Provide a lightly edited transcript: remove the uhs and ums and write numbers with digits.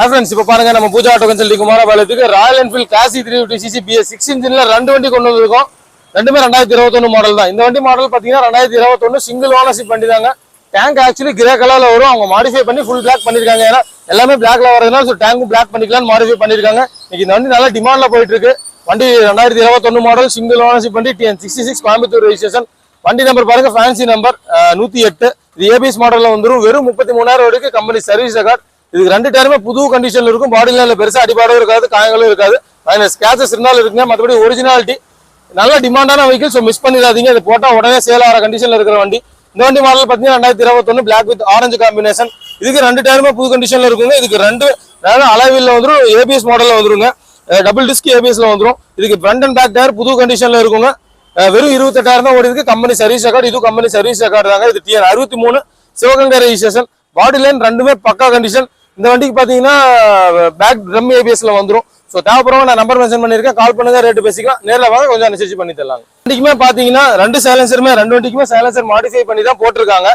Friends இப்போ பாருங்க நம்ம பூஜா ஆட்டோ கன்சல்டி குமாரபாளையத்துக்கு royal Enfield classic 350cc BS 6 இன்ஜின்ல 2 வண்டி கொண்டு வந்திருக்கோம். ரெண்டுமே 2021 மாடல் தான். இந்த வண்டி மாடல் பாத்தீங்கன்னா 2021 சிங்கிள் ஓனர்ஷிப் வண்டி தாங்க. டேங்க் ஆக்சுவலி கிரே கலர்ல வரும். அவங்க மாடிஃபை பண்ணி ஃபுல் பிளாக் பண்ணிருக்காங்க. ஏன்னா எல்லாமே பிளாக்ல வரதுனால ஸோ டேங்கும் பிளாக் பண்ணிக்கலாம் மாடிஃபை பண்ணிருக்காங்க. இன்னைக்கு இந்த வண்டி நல்லா டிமாண்ட்ல போயிட்டு இருக்கு. வண்டி 2021 மாடல் சிங்கிள் ஓனர்ஷிப் வண்டி TN66 கோயம்புத்தூர் ரெஜிஸ்ட்ரேஷன். வண்டி நம்பர் பாருங்க ஃபேன்சி நம்பர் 108. இது ABS மாடல்ல வந்துடும். வெறும் 33,000 வரைக்கும் கம்பெனி சர்வீஸ் ரெக்கார்ட். இதுக்கு 2 டயருமே புது கண்டிஷன்ல இருக்கும். பாடி லைன்ல பெருசா அடிபாடும் இருக்காது, காயங்களும் இருக்காது. ஸ்கேச்சஸ் இருந்தாலும் இருக்குங்க. மற்றபடி ஒரிஜினாலிட்டி நல்ல டிமாண்டான வெஹிக்கிள். ஸோ மிஸ் பண்ணிடாதீங்க. இது போட்டா உடனே சேல் ஆகிற கண்டிஷன்ல இருக்கிற வண்டி. இந்த வண்டி மாடல் பார்த்தீங்கன்னா 2021 பிளாக் வித் ஆரஞ்சு காம்பினேஷன். இதுக்கு 2 டயருமே புது கண்டிஷன்ல இருக்குங்க. இதுக்கு 2 அலைவீல்ல வந்துடும். ABS மாடல்ல வந்துருங்க. டபுள் டிஸ்க் ABSல வந்துடும். இதுக்கு ஃப்ரண்ட் அண்ட் பேக் டயர் புது கண்டிஷன்ல இருக்குங்க. வெறும் 28,000 தான் ஓடி இருக்கு. Company service record. இது கம்பெனி சர்வீஸ் ரெக்கார்டு தாங்க. இது TN63 சிவகங்கை ரெஜிஸ்ட்ரேஷன். பாடி லைன் ரெண்டுமே பக்கா கண்டிஷன். இந்த வண்டிக்கு பாத்தீங்கன்னா பேக் ட்ரம் ABSல வந்துடும். ஸோ தேவைப்படுறவங்க நான் நம்பர் மென்ஷன் பண்ணிருக்கேன். கால் பண்ணுங்க, ரேட்டு பேசிக்கலாம். நேரில் வாங்க, கொஞ்சம் அனுசரிச்சு பண்ணி தரலாம். வண்டிக்குமே பாத்தீங்கன்னா 2 சைலன்சருமே 2 வண்டிக்குமே சைலன்சர் மாடிஃபை பண்ணி தான் போட்டிருக்காங்க.